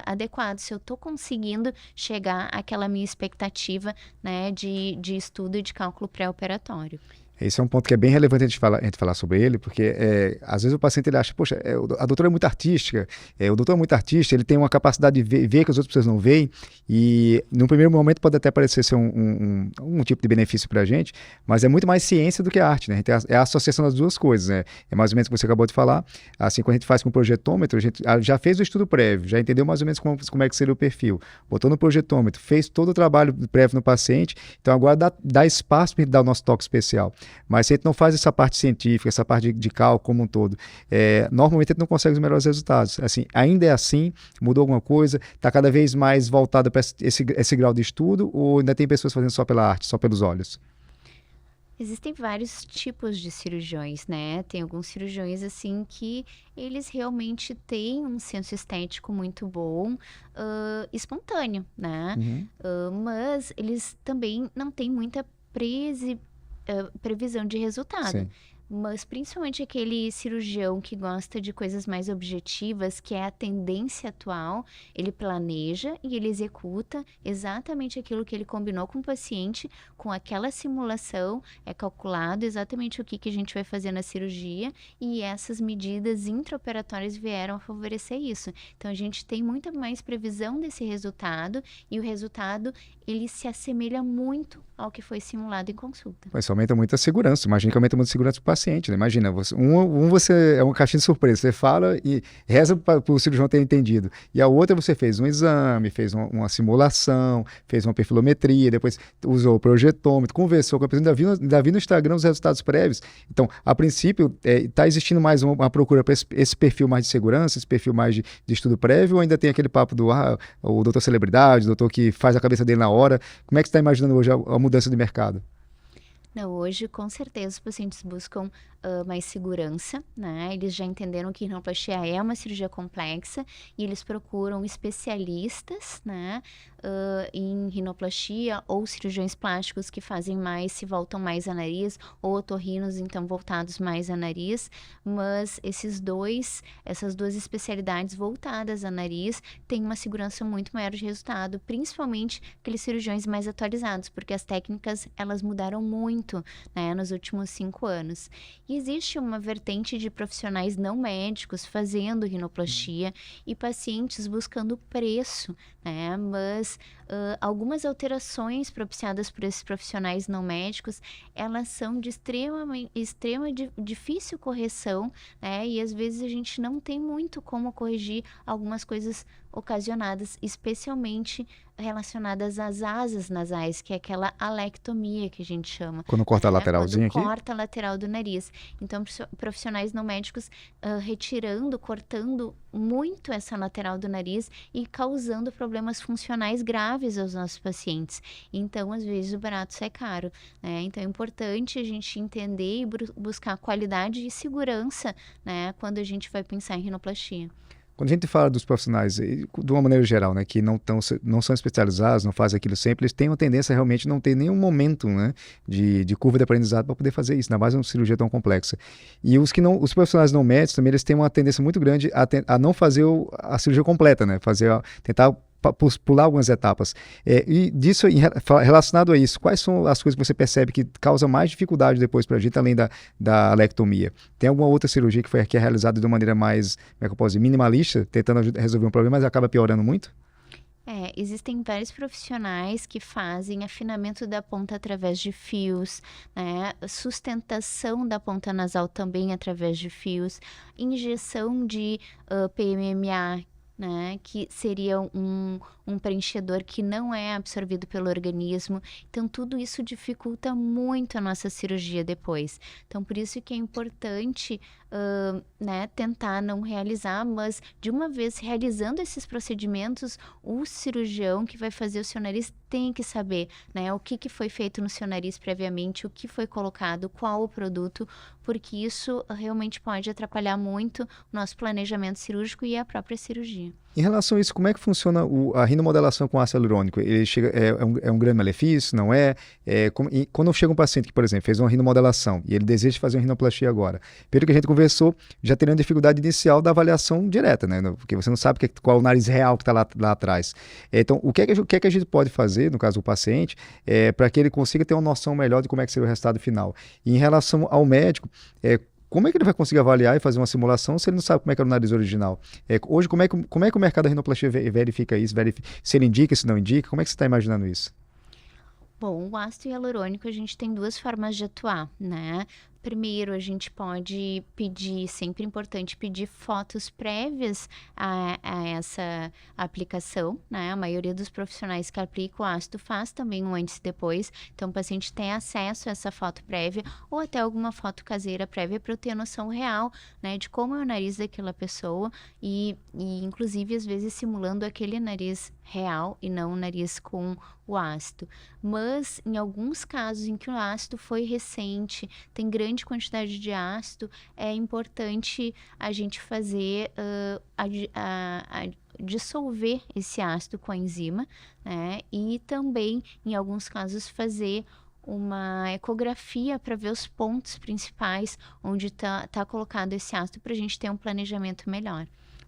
[SPEAKER 2] adequado, se eu estou conseguindo chegar àquela minha expectativa, né, de estudo e de cálculo pré-operatório.
[SPEAKER 1] Esse é um ponto que é bem relevante a gente falar sobre ele, porque às vezes o paciente ele acha, poxa, a doutora é muito artística, o doutor é muito artista, ele tem uma capacidade de ver que as outras pessoas não veem, e no primeiro momento pode até parecer ser um tipo de benefício para a gente, mas é muito mais ciência do que arte, né? É a associação das duas coisas, né? É mais ou menos o que você acabou de falar. Assim, quando a gente faz com o projetômetro, a gente já fez o estudo prévio, já entendeu mais ou menos como é que seria o perfil, botou no projetômetro, fez todo o trabalho prévio no paciente, então agora dá espaço para a gente dar o nosso toque especial. Mas se a gente não faz essa parte científica, essa parte de cálculo como um todo, normalmente a gente não consegue os melhores resultados. Assim, ainda é assim? Mudou alguma coisa? Está cada vez mais voltada para esse grau de estudo ou ainda tem pessoas fazendo só pela arte, só pelos olhos?
[SPEAKER 2] Existem vários tipos de cirurgiões, né? Tem alguns cirurgiões, assim, que eles realmente têm um senso estético muito bom, espontâneo, né? Mas eles também não têm muita previsão de resultado.
[SPEAKER 1] Sim.
[SPEAKER 2] Mas principalmente aquele cirurgião que gosta de coisas mais objetivas, que é a tendência atual, ele planeja e ele executa exatamente aquilo que ele combinou com o paciente, com aquela simulação, é calculado exatamente o que a gente vai fazer na cirurgia e essas medidas intraoperatórias vieram a favorecer isso. Então, a gente tem muita mais previsão desse resultado e o resultado, ele se assemelha muito ao que foi simulado em consulta.
[SPEAKER 1] Isso aumenta muito a segurança. Imagina que aumenta muito a segurança do paciente. paciente, né? Imagina, você é uma caixinha de surpresa, você fala e reza para o cirurgião ter entendido. E a outra você fez um exame, fez uma simulação, fez uma perfilometria, depois usou o projetômetro, conversou com a pessoa, ainda vi no Instagram os resultados prévios. Então, a princípio, está existindo mais uma procura para esse perfil mais de segurança, esse perfil mais de estudo prévio, ou ainda tem aquele papo do o doutor celebridade, o doutor que faz a cabeça dele na hora? Como é que você está imaginando hoje a mudança de mercado?
[SPEAKER 2] Não, hoje, com certeza, os pacientes buscam mais segurança, né? Eles já entenderam que rinoplastia é uma cirurgia complexa e eles procuram especialistas, né? Em rinoplastia ou cirurgiões plásticos que fazem mais, se voltam mais a nariz, ou otorrinos, então, voltados mais a nariz. Mas essas duas especialidades voltadas a nariz têm uma segurança muito maior de resultado, principalmente aqueles cirurgiões mais atualizados, porque as técnicas, elas mudaram muito, né, nos últimos 5 anos. E existe uma vertente de profissionais não médicos fazendo rinoplastia e pacientes buscando preço, né? Mas algumas alterações propiciadas por esses profissionais não médicos, elas são de difícil correção, né? E às vezes a gente não tem muito como corrigir algumas coisas ocasionadas, especialmente relacionadas às asas nasais, que é aquela alectomia que a gente chama.
[SPEAKER 1] Quando corta a
[SPEAKER 2] Né?
[SPEAKER 1] lateralzinha
[SPEAKER 2] Quando
[SPEAKER 1] aqui?
[SPEAKER 2] corta a lateral do nariz. Então, profissionais não médicos cortando muito essa lateral do nariz e causando problemas funcionais graves aos nossos pacientes. Então, às vezes, o barato sai caro, né? Então, é importante a gente entender e buscar qualidade e segurança, né? Quando a gente vai pensar em rinoplastia.
[SPEAKER 1] Quando a gente fala dos profissionais, de uma maneira geral, né, que não são especializados, não fazem aquilo sempre, eles têm uma tendência a realmente não ter nenhum momento, né, de curva de aprendizado para poder fazer isso, ainda mais uma cirurgia tão complexa. E os profissionais não médicos também, eles têm uma tendência muito grande a não fazer a cirurgia completa, né, tentar pular algumas etapas. E disso, relacionado a isso, quais são as coisas que você percebe que causa mais dificuldade depois para a gente, além da alectomia? Tem alguma outra cirurgia que é realizada de uma maneira mais, como é que eu posso dizer, minimalista, tentando resolver um problema, mas acaba piorando muito?
[SPEAKER 2] Existem vários profissionais que fazem afinamento da ponta através de fios, né? Sustentação da ponta nasal também através de fios, injeção de PMMA, né, que seria um preenchedor que não é absorvido pelo organismo. Então, tudo isso dificulta muito a nossa cirurgia depois. Então, por isso que é importante, né, tentar não realizar, mas de uma vez realizando esses procedimentos, o cirurgião que vai fazer o seu nariz tem que saber, né, o que foi feito no seu nariz previamente, o que foi colocado, qual o produto, porque isso realmente pode atrapalhar muito o nosso planejamento cirúrgico e a própria cirurgia.
[SPEAKER 1] Em relação a isso, como é que funciona a rinomodelação com ácido hialurônico? Ele chega, é um grande malefício, não é? Quando chega um paciente que, por exemplo, fez uma rinomodelação e ele deseja fazer uma rinoplastia agora, pelo que a gente conversou, já teria uma dificuldade inicial da avaliação direta, né? Porque você não sabe qual é o nariz real que está lá atrás. Então, o que é que a gente pode fazer, no caso do paciente, para que ele consiga ter uma noção melhor de como é que seria o resultado final? E em relação ao médico, como é que ele vai conseguir avaliar e fazer uma simulação se ele não sabe como é que é o nariz original? Hoje, como é que o mercado da rinoplastia verifica isso? Se ele indica, se não indica? Como é que você está imaginando isso?
[SPEAKER 2] Bom, o ácido hialurônico, a gente tem 2 formas de atuar, né? Primeiro, a gente pode pedir, sempre importante, pedir fotos prévias a essa aplicação, né? A maioria dos profissionais que aplicam o ácido faz também um antes e depois, então o paciente tem acesso a essa foto prévia ou até alguma foto caseira prévia para eu ter noção real, né, de como é o nariz daquela pessoa e inclusive às vezes simulando aquele nariz real e não o nariz com o ácido. Mas em alguns casos em que o ácido foi recente, tem grande quantidade de ácido, é importante a gente fazer dissolver esse ácido com a enzima, né? E também, em alguns casos, fazer uma ecografia para ver os pontos principais onde tá colocado esse ácido para a gente ter um planejamento melhor.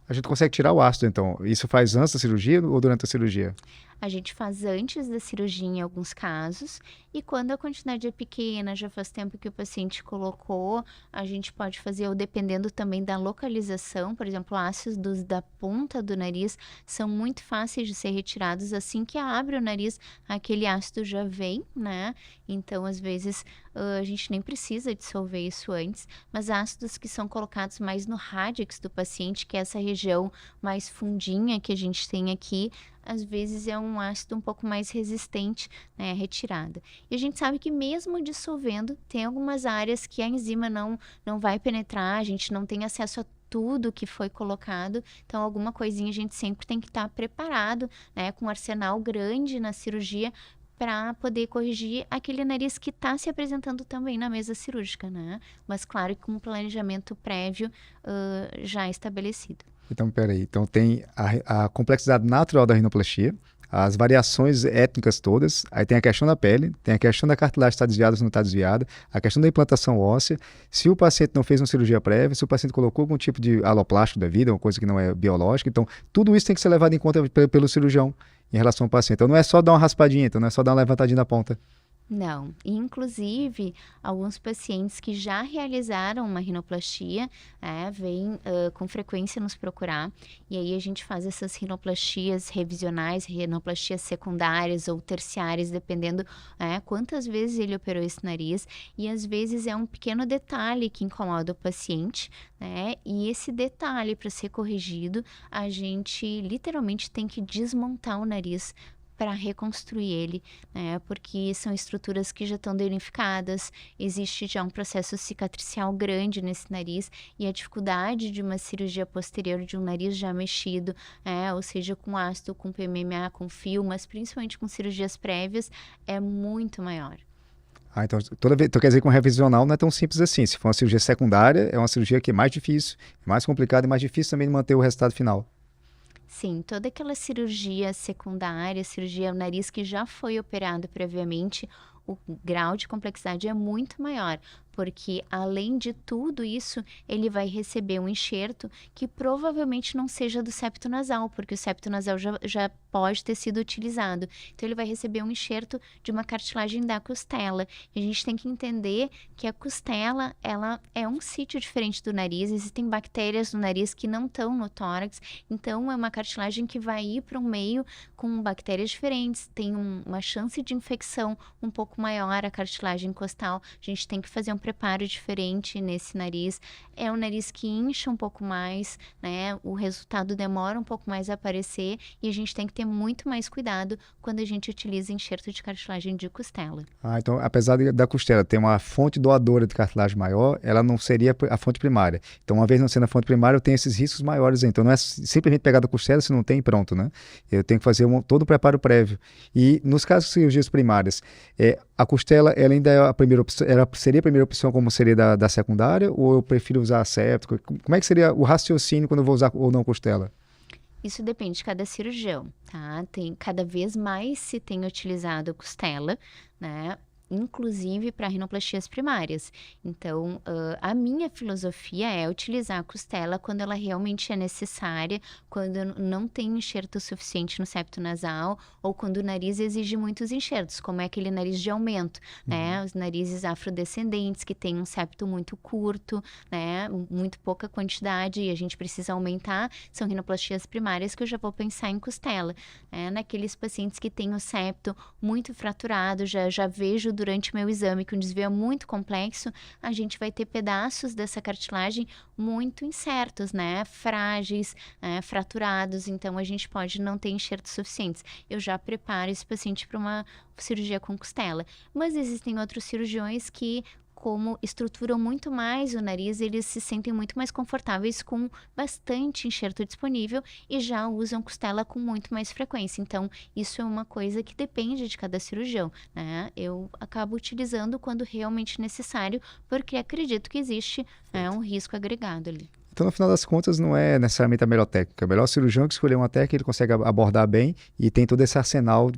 [SPEAKER 1] A gente consegue tirar o ácido, então. Isso faz antes da cirurgia ou durante a cirurgia?
[SPEAKER 2] A gente faz antes da cirurgia em alguns casos, e quando a quantidade é pequena, já faz tempo que o paciente colocou, a gente pode fazer, ou dependendo também da localização, por exemplo, ácidos da ponta do nariz são muito fáceis de ser retirados, assim que abre o nariz, aquele ácido já vem, né? Então, às vezes, a gente nem precisa dissolver isso antes, mas ácidos que são colocados mais no radix do paciente, que é essa região mais fundinha que a gente tem aqui, às vezes é um ácido um pouco mais resistente, né, à retirada. E a gente sabe que mesmo dissolvendo, tem algumas áreas que a enzima não vai penetrar, a gente não tem acesso a tudo que foi colocado, então alguma coisinha a gente sempre tem que estar preparado, né, com um arsenal grande na cirurgia para poder corrigir aquele nariz que está se apresentando também na mesa cirúrgica, né? Mas claro, com um planejamento prévio já estabelecido.
[SPEAKER 1] Então, peraí. Então, tem a complexidade natural da rinoplastia, as variações étnicas todas, aí tem a questão da pele, tem a questão da cartilagem está desviada ou não está desviada, a questão da implantação óssea, se o paciente não fez uma cirurgia prévia, se o paciente colocou algum tipo de aloplástico da vida, uma coisa que não é biológica, então tudo isso tem que ser levado em conta pelo cirurgião em relação ao paciente. Então não é só dar uma raspadinha, então não é só dar uma levantadinha na ponta.
[SPEAKER 2] Não, inclusive alguns pacientes que já realizaram uma rinoplastia vêm com frequência nos procurar e aí a gente faz essas rinoplastias revisionais, rinoplastias secundárias ou terciárias, dependendo quantas vezes ele operou esse nariz e às vezes é um pequeno detalhe que incomoda o paciente, né? E esse detalhe para ser corrigido, a gente literalmente tem que desmontar o nariz para reconstruir ele, né? Porque são estruturas que já estão danificadas, existe já um processo cicatricial grande nesse nariz e a dificuldade de uma cirurgia posterior de um nariz já mexido, ou seja, com ácido, com PMMA, com fio, mas principalmente com cirurgias prévias, é muito maior.
[SPEAKER 1] Então, então quer dizer que um revisional não é tão simples assim. Se for uma cirurgia secundária, é uma cirurgia que é mais difícil, mais complicada e mais difícil também de manter o resultado final.
[SPEAKER 2] Sim, toda aquela cirurgia secundária, cirurgia no nariz que já foi operado previamente, o grau de complexidade é muito maior, porque além de tudo isso, ele vai receber um enxerto que provavelmente não seja do septo nasal, porque o septo nasal já pode ter sido utilizado. Então, ele vai receber um enxerto de uma cartilagem da costela. E a gente tem que entender que a costela, ela é um sítio diferente do nariz, existem bactérias no nariz que não estão no tórax, então é uma cartilagem que vai ir para um meio com bactérias diferentes, tem uma chance de infecção um pouco maior a cartilagem costal, a gente tem que fazer um preparo diferente nesse nariz, é um nariz que incha um pouco mais, né, o resultado demora um pouco mais a aparecer e a gente tem que ter muito mais cuidado quando a gente utiliza enxerto de cartilagem de costela.
[SPEAKER 1] Então, apesar da costela ter uma fonte doadora de cartilagem maior, ela não seria a fonte primária. Então, uma vez não sendo a fonte primária, eu tenho esses riscos maiores. Então, não é simplesmente pegar da costela, se não tem, pronto, né? Eu tenho que fazer todo o preparo prévio. E nos casos de cirurgias primárias, a costela, ela ainda é a primeira opção, seria a primeira opção como seria da secundária, ou eu prefiro usar a septo? Como é que seria o raciocínio quando eu vou usar ou não costela?
[SPEAKER 2] Isso depende de cada cirurgião, tá? Cada vez mais se tem utilizado a costela, né? Inclusive para rinoplastias primárias. Então, a minha filosofia é utilizar a costela quando ela realmente é necessária, quando não tem enxerto suficiente no septo nasal ou quando o nariz exige muitos enxertos, como é aquele nariz de aumento, né? Os narizes afrodescendentes que têm um septo muito curto, né? Muito pouca quantidade e a gente precisa aumentar, são rinoplastias primárias que eu já vou pensar em costela. Naqueles pacientes que têm o septo muito fraturado, já vejo durante o meu exame que um desvio é muito complexo, a gente vai ter pedaços dessa cartilagem muito incertos, né? Frágeis, fraturados, então a gente pode não ter enxertos suficientes. Eu já preparo esse paciente para uma cirurgia com costela. Mas existem outros cirurgiões que, como estruturam muito mais o nariz, eles se sentem muito mais confortáveis com bastante enxerto disponível e já usam costela com muito mais frequência. Então, isso é uma coisa que depende de cada cirurgião, né? Eu acabo utilizando quando realmente necessário, porque acredito que existe um risco agregado ali.
[SPEAKER 1] Então, no final das contas, não é necessariamente a melhor técnica. O melhor cirurgião que escolher uma técnica, ele consegue abordar bem e tem todo esse arsenal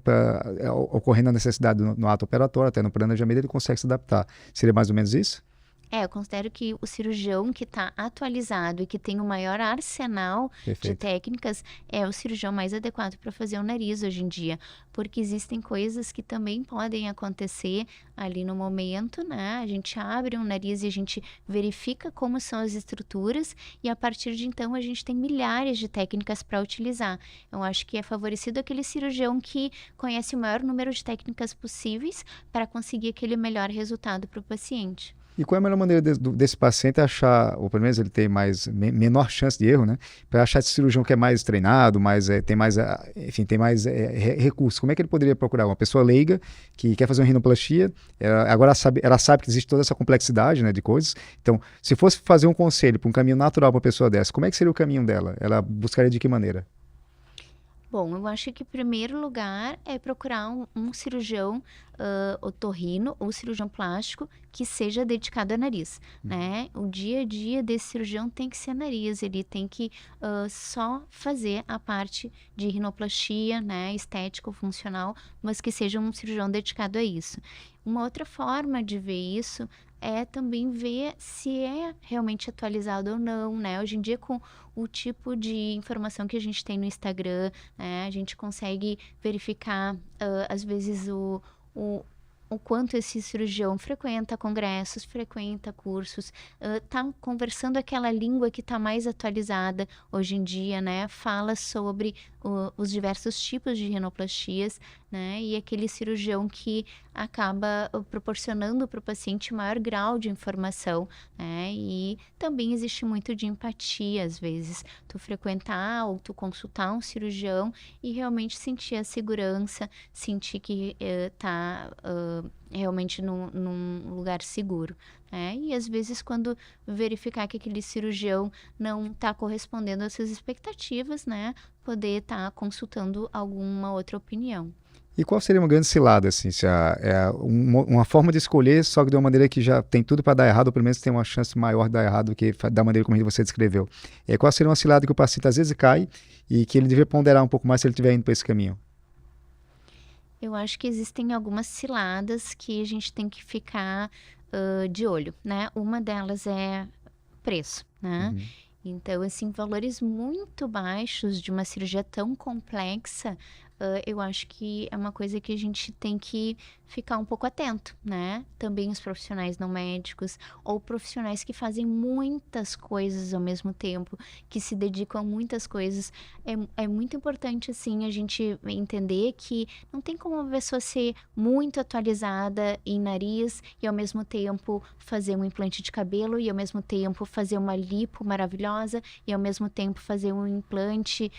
[SPEAKER 1] ocorrendo a necessidade no ato operatório, até no planejamento, ele consegue se adaptar. Seria mais ou menos isso?
[SPEAKER 2] Eu considero que o cirurgião que está atualizado e que tem o maior arsenal de
[SPEAKER 1] Perfeito.
[SPEAKER 2] técnicas é o cirurgião mais adequado para fazer o nariz hoje em dia, porque existem coisas que também podem acontecer ali no momento, né? A gente abre um nariz e a gente verifica como são as estruturas e a partir de então a gente tem milhares de técnicas para utilizar. Eu acho que é favorecido aquele cirurgião que conhece o maior número de técnicas possíveis para conseguir aquele melhor resultado para o paciente.
[SPEAKER 1] E qual é a melhor maneira desse paciente achar, ou pelo menos ele ter menor chance de erro, né? Para achar esse cirurgião que é mais treinado, tem mais, enfim, tem mais recursos. Como é que ele poderia procurar? Uma pessoa leiga que quer fazer uma rinoplastia, agora ela sabe que existe toda essa complexidade, né, de coisas. Então, se fosse fazer um conselho para um caminho natural para uma pessoa dessa, como é que seria o caminho dela? Ela buscaria de que maneira?
[SPEAKER 2] Bom, eu acho que em primeiro lugar é procurar um cirurgião otorrino ou cirurgião plástico que seja dedicado a nariz, né? O dia a dia desse cirurgião tem que ser nariz, ele tem que só fazer a parte de rinoplastia, né, estética ou funcional, mas que seja um cirurgião dedicado a isso. Uma outra forma de ver isso é também ver se é realmente atualizado ou não, né? Hoje em dia, com o tipo de informação que a gente tem no Instagram, né, a gente consegue verificar, às vezes, o quanto esse cirurgião frequenta congressos, frequenta cursos, tá conversando aquela língua que está mais atualizada hoje em dia, né? Fala sobre os diversos tipos de rinoplastias, né? E aquele cirurgião que acaba proporcionando para o paciente maior grau de informação, né? E também existe muito de empatia, às vezes, tu frequentar ou tu consultar um cirurgião e realmente sentir a segurança, sentir que tá realmente num lugar seguro, né? E às vezes quando verificar que aquele cirurgião não está correspondendo às suas expectativas, né? Poder estar consultando alguma outra opinião.
[SPEAKER 1] E qual seria uma grande cilada, assim, se uma forma de escolher, só que de uma maneira que já tem tudo para dar errado, ou pelo menos tem uma chance maior de dar errado do que da maneira como você descreveu. Qual seria uma cilada que o paciente às vezes cai e que ele deveria ponderar um pouco mais se ele estiver indo para esse caminho?
[SPEAKER 2] Eu acho que existem algumas ciladas que a gente tem que ficar de olho, né? Uma delas é preço, né?
[SPEAKER 1] Uhum.
[SPEAKER 2] Então, assim, valores muito baixos de uma cirurgia tão complexa, eu acho que é uma coisa que a gente tem que ficar um pouco atento, né? Também os profissionais não médicos ou profissionais que fazem muitas coisas ao mesmo tempo, que se dedicam a muitas coisas. É muito importante, assim, a gente entender que não tem como uma pessoa ser muito atualizada em nariz e ao mesmo tempo fazer um implante de cabelo e ao mesmo tempo fazer uma lipo maravilhosa e ao mesmo tempo fazer um implante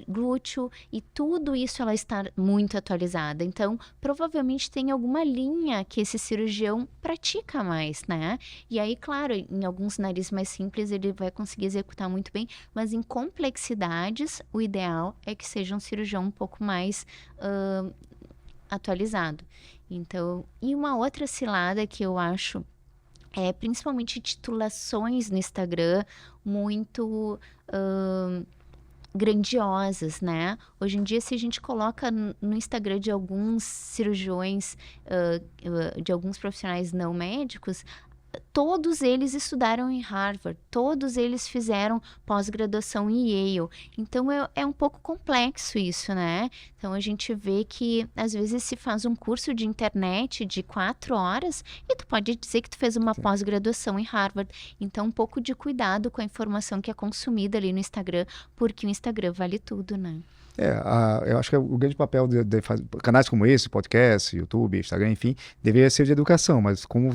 [SPEAKER 2] glúteo e tudo isso ela está muito atualizada. Então, provavelmente tem alguma linha que esse cirurgião pratica mais, né? E aí, claro, em alguns narizes mais simples ele vai conseguir executar muito bem, mas em complexidades, o ideal é que seja um cirurgião um pouco mais atualizado. Então, e uma outra cilada que eu acho principalmente titulações no Instagram muito grandiosas, né? Hoje em dia, se a gente coloca no Instagram de alguns cirurgiões, de alguns profissionais não médicos, todos eles estudaram em Harvard, todos eles fizeram pós-graduação em Yale. Então, é um pouco complexo isso, né? Então, a gente vê que, às vezes, se faz um curso de internet de 4 horas e tu pode dizer que tu fez uma pós-graduação em Harvard. Então, um pouco de cuidado com a informação que é consumida ali no Instagram, porque o Instagram vale tudo, né?
[SPEAKER 1] Eu acho que o grande papel de canais como esse, podcast, YouTube, Instagram, enfim, deveria ser de educação, mas como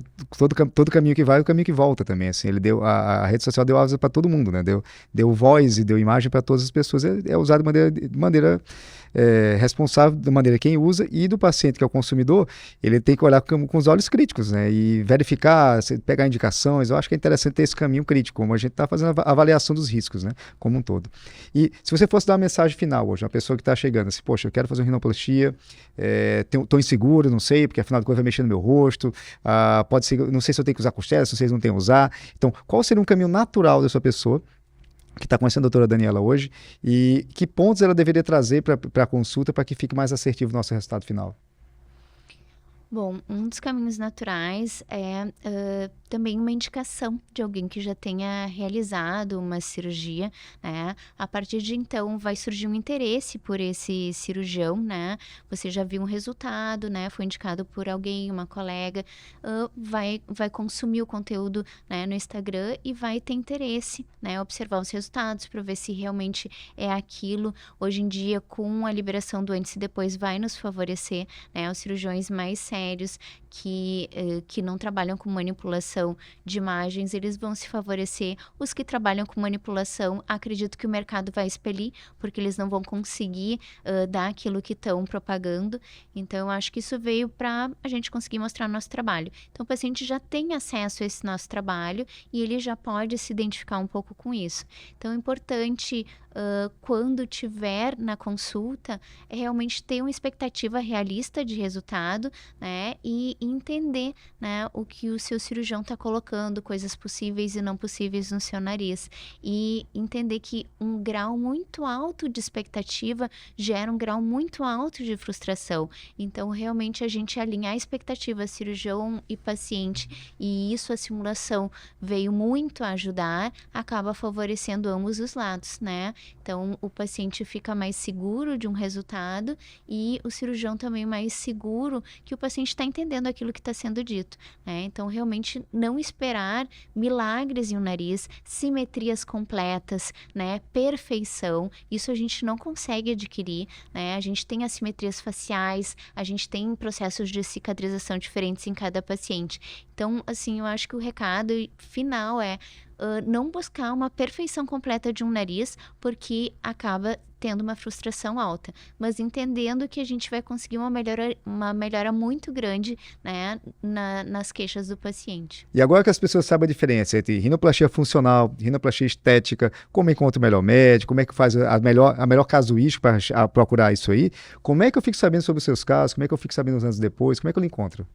[SPEAKER 1] todo caminho que vai, o caminho que volta também, assim, a rede social deu asas para todo mundo, né, deu voz e deu imagem para todas as pessoas, é usado de maneira responsável, da maneira quem usa, e do paciente, que é o consumidor, ele tem que olhar com os olhos críticos, né, e verificar, pegar indicações. Eu acho que é interessante ter esse caminho crítico, como a gente está fazendo a avaliação dos riscos, né, como um todo. E se você fosse dar uma mensagem final hoje, uma pessoa que está chegando, assim, poxa, eu quero fazer uma rinoplastia, estou inseguro, não sei, porque afinal de contas vai mexer no meu rosto, pode ser, não sei se eu tenho que usar costelas, se vocês não têm que usar. Então, qual seria um caminho natural dessa pessoa que está conhecendo a doutora Daniela hoje e que pontos ela deveria trazer para a consulta para que fique mais assertivo o nosso resultado final?
[SPEAKER 2] Bom, um dos caminhos naturais é também uma indicação de alguém que já tenha realizado uma cirurgia, né? A partir de então vai surgir um interesse por esse cirurgião, né? Você já viu um resultado, né? Foi indicado por alguém, uma colega, vai consumir o conteúdo, né, no Instagram e vai ter interesse, né? Observar os resultados para ver se realmente é aquilo. Hoje em dia, com a liberação do antes e depois, vai nos favorecer, né? Os cirurgiões mais sérios que não trabalham com manipulação de imagens, eles vão se favorecer. Os que trabalham com manipulação, acredito que o mercado vai expelir, porque eles não vão conseguir dar aquilo que estão propagando. Então, eu acho que isso veio para a gente conseguir mostrar nosso trabalho. Então, o paciente já tem acesso a esse nosso trabalho e ele já pode se identificar um pouco com isso. Então, é importante, quando tiver na consulta, é realmente ter uma expectativa realista de resultado, né? E entender, né, o que o seu cirurgião está colocando, coisas possíveis e não possíveis no seu nariz. E entender que um grau muito alto de expectativa gera um grau muito alto de frustração. Então, realmente, a gente alinhar a expectativa cirurgião e paciente, e isso a simulação veio muito a ajudar, acaba favorecendo ambos os lados, né? Então, o paciente fica mais seguro de um resultado e o cirurgião também mais seguro que o paciente está entendendo aquilo que está sendo dito, né? Então, realmente, não esperar milagres em um nariz, simetrias completas, né? Perfeição, isso a gente não consegue adquirir, né? A gente tem assimetrias faciais, a gente tem processos de cicatrização diferentes em cada paciente. Então, assim, eu acho que o recado final é não buscar uma perfeição completa de um nariz, porque acaba tendo uma frustração alta, mas entendendo que a gente vai conseguir uma melhora muito grande, né, nas queixas do paciente.
[SPEAKER 1] E agora que as pessoas sabem a diferença entre rinoplastia funcional, rinoplastia estética, como encontra o melhor médico, como é que faz a melhor casuística para procurar isso aí, como é que eu fico sabendo sobre os seus casos, como é que eu fico sabendo uns anos depois, como é que eu lhe encontro?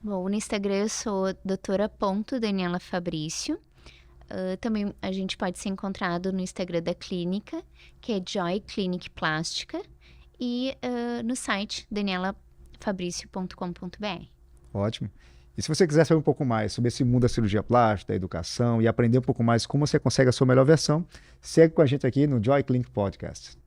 [SPEAKER 2] Bom, no Instagram eu sou doutora.Daniela Fabrício. Também a gente pode ser encontrado no Instagram da clínica, que é Joy Clinic Plástica, e no site danielafabricio.com.br.
[SPEAKER 1] Ótimo. E se você quiser saber um pouco mais sobre esse mundo da cirurgia plástica, da educação e aprender um pouco mais como você consegue a sua melhor versão, segue com a gente aqui no Joy Clinic Podcast.